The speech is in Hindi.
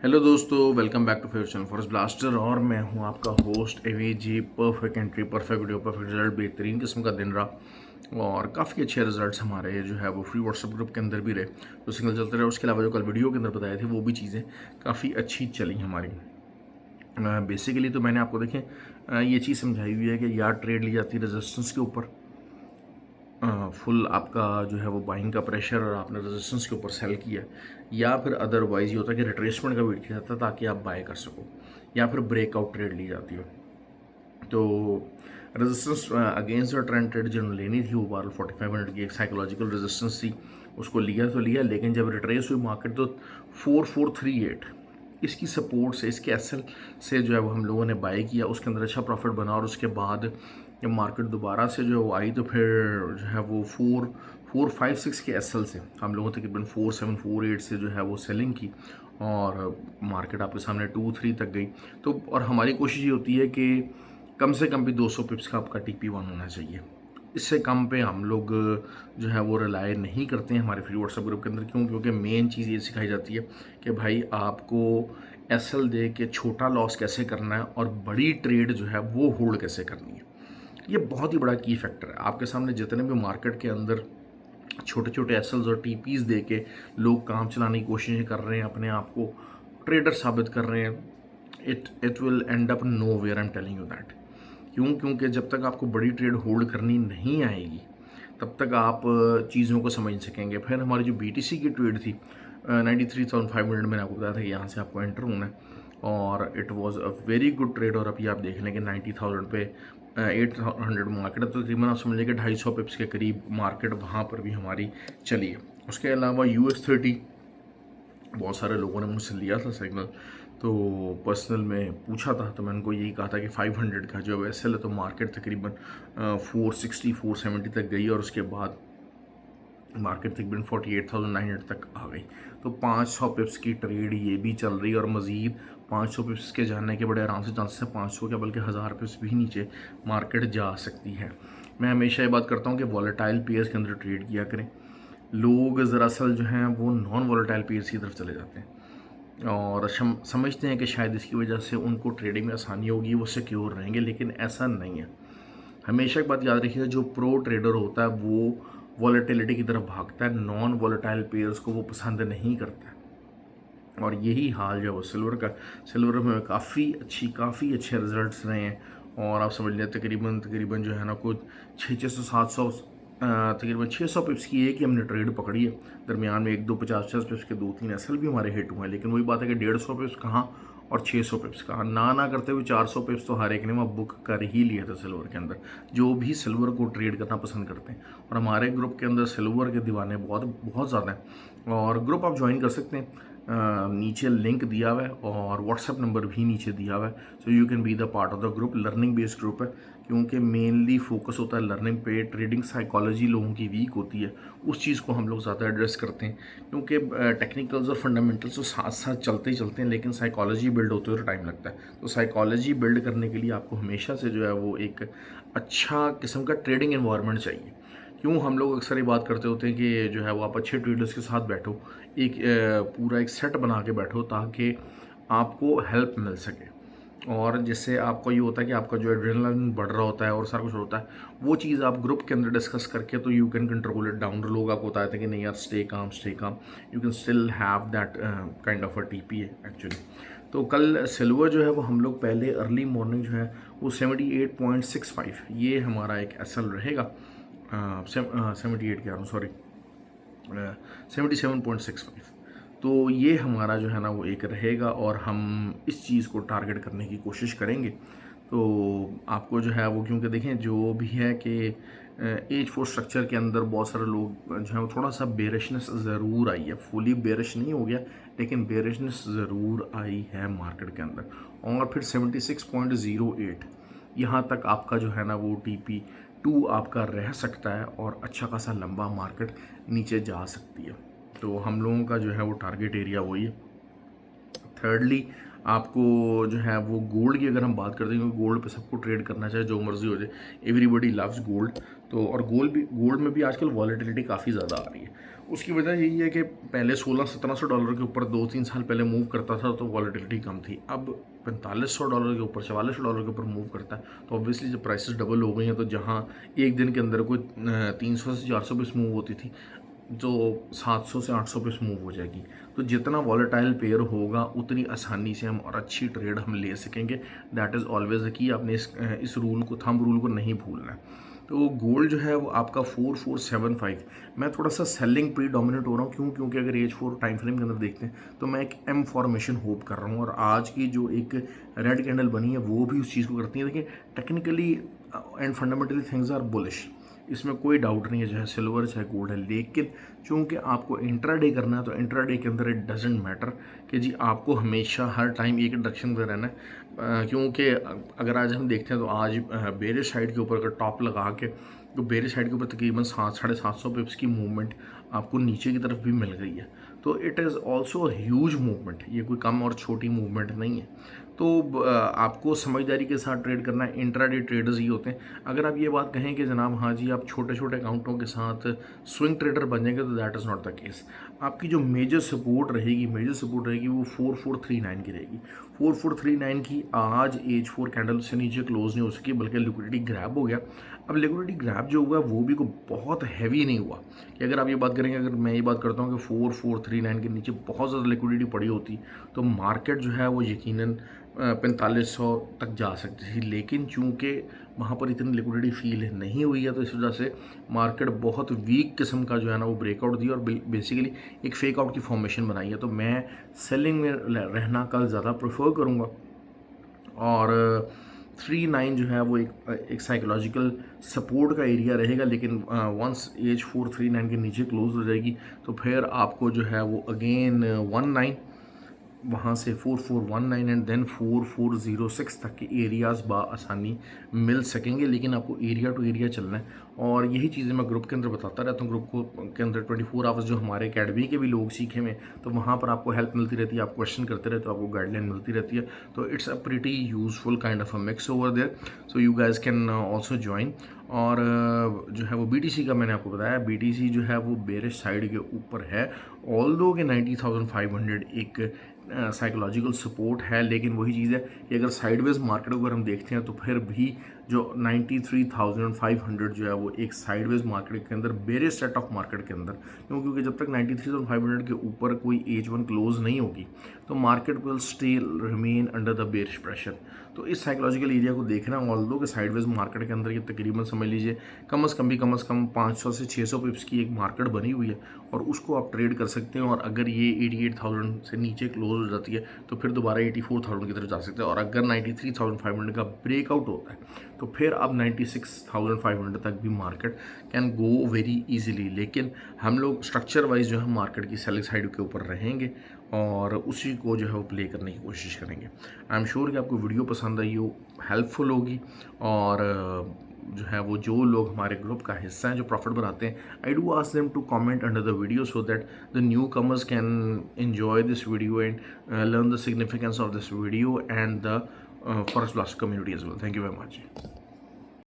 हेलो दोस्तों, welcome back to favour channel forest blaster. और मैं हूं आपका host AVG. Perfect entry, perfect video, perfect result, बेहतरीन किस्म का दिन रहा और काफ़ी अच्छे रिजल्ट्स हमारे जो है वो फ्री व्हाट्सएप ग्रुप के अंदर भी रहे, जो सिंगल चलते रहे। उसके अलावा जो कल वीडियो के अंदर बताए थे वो भी चीज़ें काफ़ी अच्छी चली हमारी। बेसिकली तो मैंने आपको देखें ये चीज़ समझाई हुई है कि यार ट्रेड ली जाती है रेजिस्टेंस के ऊपर, फुल आपका जो है वो बाइंग का प्रेशर और आपने रेजिस्टेंस के ऊपर सेल किया, या फिर अदरवाइज ये होता है कि रिट्रेसमेंट का वेट किया जाता है ताकि आप बाय कर सको, या फिर ब्रेकआउट ट्रेड ली जाती है। तो resistance against the trend trade जिन्होंने लेनी थी वो 45 मिनट की एक साइकोलॉजिकल रेजिस्टेंस थी, उसको लिया तो लिया, लेकिन जब रिट्रेस हुई मार्केट तो 4438 इसकी सपोर्ट से, इसके एसएल से जो है वो हम लोगों ने बाय किया, उसके अंदर अच्छा प्रॉफिट बना। और उसके बाद जब मार्केट दोबारा से जो है वो आई तो फिर जो है वो 456 के एसएल से हम लोगों तकरीबन 4748 से जो है वो सेलिंग की और मार्केट आपके सामने 23 तक गई। तो और हमारी कोशिश ये होती है कि कम से कम भी 200 पिप्स का आपका TP1 होना चाहिए। इससे कम पे हम लोग जो है वो रिलाय नहीं करते हैं हमारे फ्री व्हाट्सएप ग्रुप के अंदर। क्यों? क्योंकि मेन चीज़ ये सिखाई जाती है कि भाई आपको एसएल दे के छोटा लॉस कैसे करना है और बड़ी ट्रेड जो है वो होल्ड कैसे करनी है। ये बहुत ही बड़ा की फैक्टर है। आपके सामने जितने भी मार्केट के अंदर छोटे छोटे एसएल्स और टीपीज दे के लोग काम चलाने की कोशिश कर रहे हैं, अपने आप को ट्रेडर साबित कर रहे हैं, it will end up nowhere, I am telling you that. क्यों? क्योंकि जब तक आपको बड़ी ट्रेड होल्ड करनी नहीं आएगी तब तक आप चीज़ों को समझ सकेंगे। फिर हमारी जो BTC की ट्रेड थी 93,500 मैंने आपको बताया था कि यहाँ से आपको एंटर होना है, और it was a very good trade. और अभी आप देख लें कि 90,000 पे 800 मार्केट, तो तकरीबन आप समझ लें कि 250 पिप्स के करीब मार्केट वहाँ पर भी हमारी चली है। उसके अलावा US30 बहुत सारे लोगों ने मुझसे लिया था सिग्नल, तो पर्सनल में पूछा था तो मैंने उनको यही कहा था कि 500 का जो एसएल है, तो मार्केट तकरीबन 460 470 तक गई और उसके बाद मार्केट तकरीबन 48,900 तक आ गई। तो 500 पिप्स की ट्रेड ये भी चल रही है और मज़ीद 500 पिप्स के जाने के बड़े आराम से चांसेस है, 500 क्या बल्कि 1000 पिप्स भी नीचे मार्केट जा सकती है। मैं हमेशा ये बात करता हूँ कि वॉलेटाइल पेयर्स के अंदर ट्रेड किया करें। लोग दरअसल जो हैं वो नॉन वॉलेटाइल पेयर्स की तरफ चले जाते हैं और समझते हैं कि शायद इसकी वजह से उनको ट्रेडिंग में आसानी होगी, वो सिक्योर रहेंगे, लेकिन ऐसा नहीं है। हमेशा एक बात याद रखिएगा, जो प्रो ट्रेडर होता है वो वॉलेटिलिटी की तरफ भागता है, नॉन वॉलेटाइल पेयर्स को वो पसंद नहीं करता है। और यही हाल जो है वो सिल्वर का, सिल्वर में काफ़ी अच्छे रिजल्ट्स रहे हैं। और आप समझ लें तकरीबन तकरीबन जो है ना कुछ 600-700 तकरीबन 600 पिप्स की एक ही हमने ट्रेड पकड़ी है। दरमियान में 1-2 50-50 पिप्स के 2-3 एसएल भी हमारे हिट हुए हैं, लेकिन वही बात है कि 150 पिप्स कहाँ और 600 पिप्स कहाँ, ना करते हुए 400 पिप्स तो हर एक ने वहाँ बुक कर ही लिया था सिल्वर के अंदर, जो भी सिल्वर को ट्रेड करना पसंद करते हैं। और हमारे ग्रुप के अंदर सिल्वर के दीवाने बहुत बहुत ज़्यादा हैं, और ग्रुप आप ज्वाइन कर सकते हैं। नीचे लिंक दिया हुआ है और व्हाट्सएप नंबर भी नीचे दिया हुआ है, so you can be the part of the group. Learning based group है, क्योंकि मेनली फोकस होता है लर्निंग पे। ट्रेडिंग साइकोलॉजी लोगों की वीक होती है, उस चीज़ को हम लोग ज़्यादा एड्रेस करते हैं, क्योंकि टेक्निकल्स और फंडामेंटल्स तो साथ साथ चलते ही चलते हैं, लेकिन साइकोलॉजी बिल्ड होते हुए टाइम लगता है। तो साइकोलॉजी बिल्ड करने के लिए आपको हमेशा से जो है वो एक अच्छा किस्म का ट्रेडिंग एनवायरनमेंट चाहिए। क्यों? हम लोग अक्सर ये बात करते होते हैं कि जो है वो आप अच्छे ट्रेडर्स के साथ बैठो, एक पूरा एक सेट बना के बैठो ताकि आपको हेल्प मिल सके। और जिससे आपको ये होता है कि आपका जो एड्रेनलिन बढ़ रहा होता है और सारा कुछ होता है, वो चीज़ आप ग्रुप के अंदर डिस्कस करके तो you can control it down. लोग आपको बताते हैं कि नहीं यार, stay calm, you can still have that kind of a TP actually. तो कल सिल्वर जो है वो हम लोग पहले अर्ली मॉर्निंग जो है वो 78.65 ये हमारा एक एसएल रहेगा। 78 कह रहा हूँ, सॉरी, 77.65। तो ये हमारा जो है ना वो एक रहेगा और हम इस चीज़ को टारगेट करने की कोशिश करेंगे। तो आपको जो है वो, क्योंकि देखें जो भी है कि एज फोर स्ट्रक्चर के अंदर बहुत सारे लोग जो है वो थोड़ा सा बेरिशनेस ज़रूर आई है, फुली बेरिश नहीं हो गया, लेकिन बेरिशनेस ज़रूर आई है मार्केट के अंदर। और फिर 76.08 यहाँ तक आपका जो है ना वो TP2 आपका रह सकता है और अच्छा खासा लंबा मार्केट नीचे जा सकती है। तो हम लोगों का जो है वो टारगेट एरिया वही है। थर्डली आपको जो है वो गोल्ड की अगर हम बात करते हैं, क्योंकि गोल्ड पे सबको ट्रेड करना चाहिए, जो मर्जी हो जाए, एवरीबडी लव्स गोल्ड। तो और गोल्ड में भी आजकल वॉलेटिलिटी काफ़ी ज़्यादा आ रही है। उसकी वजह यही है कि पहले 1600-1700 डॉलर के ऊपर 2-3 साल पहले मूव करता था तो वॉलेटिलिटी कम थी, अब 4500 डॉलर के ऊपर 4400 डॉलर के ऊपर मूव करता है। तो ऑब्वियसली जब प्राइसेस डबल हो गई हैं तो जहाँ एक दिन के अंदर कोई 300 से 400 पिप्स मूव होती थी, जो 700 से 800 पिप्स मूव हो जाएगी। तो जितना वॉलेटाइल पेयर होगा उतनी आसानी से हम और अच्छी ट्रेड हम ले सकेंगे। दैट इज़ ऑलवेज की आपने इस रूल को, थंब रूल को नहीं भूलना है। तो गोल्ड जो है वो आपका 4475, मैं थोड़ा सा सेलिंग प्री डोमिनेट हो रहा हूँ। क्यों? क्योंकि अगर H4 टाइम फ्रेम के अंदर देखते हैं तो मैं एक एम फॉर्मेशन होप कर रहा हूँ, और आज की जो एक रेड कैंडल बनी है वो भी उस चीज़ को करती है। देखिए technically and fundamentally things are bullish, इसमें कोई डाउट नहीं है, चाहे सिल्वर चाहे गोल्ड है। लेकिन चूंकि आपको इंट्राडे करना है तो इंट्राडे के अंदर इट डजेंट मैटर कि जी आपको हमेशा हर टाइम एक डायरेक्शन में रहना है। क्योंकि अगर आज हम देखते हैं तो आज बेरिश साइड के ऊपर अगर टॉप लगा के, तो बेरिश साइड के ऊपर तकरीबन 700-750 पिप्स की मूवमेंट आपको नीचे की तरफ भी मिल गई है। तो it is also huge movement, ये कोई कम और छोटी मूवमेंट नहीं है। तो आपको समझदारी के साथ ट्रेड करना है। इंट्राडे ट्रेडर्स ही होते हैं। अगर आप ये बात कहें कि जनाब हाँ जी आप छोटे छोटे अकाउंटों के साथ स्विंग ट्रेडर बन जाएंगे, तो that is not the case. आपकी जो मेजर सपोर्ट रहेगी वो 4439 की रहेगी। 4439 की आज H4 कैंडल से नीचे क्लोज नहीं हो सकी, बल्कि लिक्विडिटी ग्रैब हो गया। अब लिक्विडिटी ग्रैब जो हुआ वो भी को बहुत हैवी नहीं हुआ कि अगर आप ये बात करेंगे, अगर मैं ये बात करता हूँ कि 4439 के नीचे बहुत ज़्यादा लिक्विडिटी पड़ी होती तो मार्केट जो है वो यकीनन 4500 तक जा सकती थी। लेकिन चूंकि वहाँ पर इतनी लिक्विडिटी फील नहीं हुई है तो इस वजह से मार्केट बहुत वीक किस्म का जो है ना वो ब्रेकआउट दी और बेसिकली एक फेक आउट की फॉर्मेशन बनाई है। तो मैं सेलिंग में रहना कल ज़्यादा प्रेफर करूँगा। और 39 जो है वो एक साइकोलॉजिकल सपोर्ट का एरिया रहेगा। लेकिन वंस H439 के नीचे क्लोज हो जाएगी तो फिर आपको जो है वो अगेन 19 वहाँ से 4419 एंड देन 4406 तक के एरियाज़ आसानी मिल सकेंगे। लेकिन आपको एरिया टू एरिया चलना है, और यही चीज़ें मैं ग्रुप के अंदर बताता रहता हूँ। ग्रुप के अंदर 24 आवर्स जो हमारे अकेडमी के भी लोग सीखे हुए, तो वहाँ पर आपको हेल्प मिलती रहती है, आप क्वेश्चन करते रहते हो, आपको गाइडलाइन मिलती रहती है। तो it's a pretty useful kind of a mix over there, so you guys can also join. और जो है वो BTC का मैंने आपको बताया, BTC जो है वो बेरिश साइड के ऊपर है, ऑल्दो के 90,500 एक साइकोलॉजिकल सपोर्ट है। लेकिन वही चीज़ है कि अगर साइडवेज मार्केट अगर हम देखते हैं तो फिर भी जो 93,500 जो है वो एक साइडवेज मार्केट के अंदर, बेरिश सेट ऑफ मार्केट के अंदर, क्योंकि जब तक 93,500 के ऊपर कोई H1 क्लोज नहीं होगी तो market will still remain under the bearish pressure. तो इस साइकोलॉजिकल एरिया को देखना, ऑल्दो के साइडवेज मार्केट के अंदर ये तकरीबन समझ लीजिए कम से कम 500 से 600 पिप्स की एक मार्केट बनी हुई है, और उसको आप ट्रेड कर सकते हैं। और अगर ये 88,000 से नीचे क्लोज हो जाती है तो फिर दोबारा 84,000 की तरफ जा सकते हैं। और अगर 93,500 का ब्रेकआउट होता है तो फिर अब 96,500 तक भी market can go very easily. लेकिन हम लोग स्ट्रक्चर वाइज जो है मार्केट की सेलिंग साइड के ऊपर रहेंगे और उसी को जो है वो प्ले करने की कोशिश करेंगे। आई एम श्योर कि आपको वीडियो पसंद आई हो, हेल्पफुल होगी। और जो है वो जो लोग हमारे ग्रुप का हिस्सा हैं जो प्रॉफिट बनाते हैं, I do ask them to comment under the video so that the newcomers can enjoy this video and learn the significance of this video and the Forex Blast community as well. Thank you very much.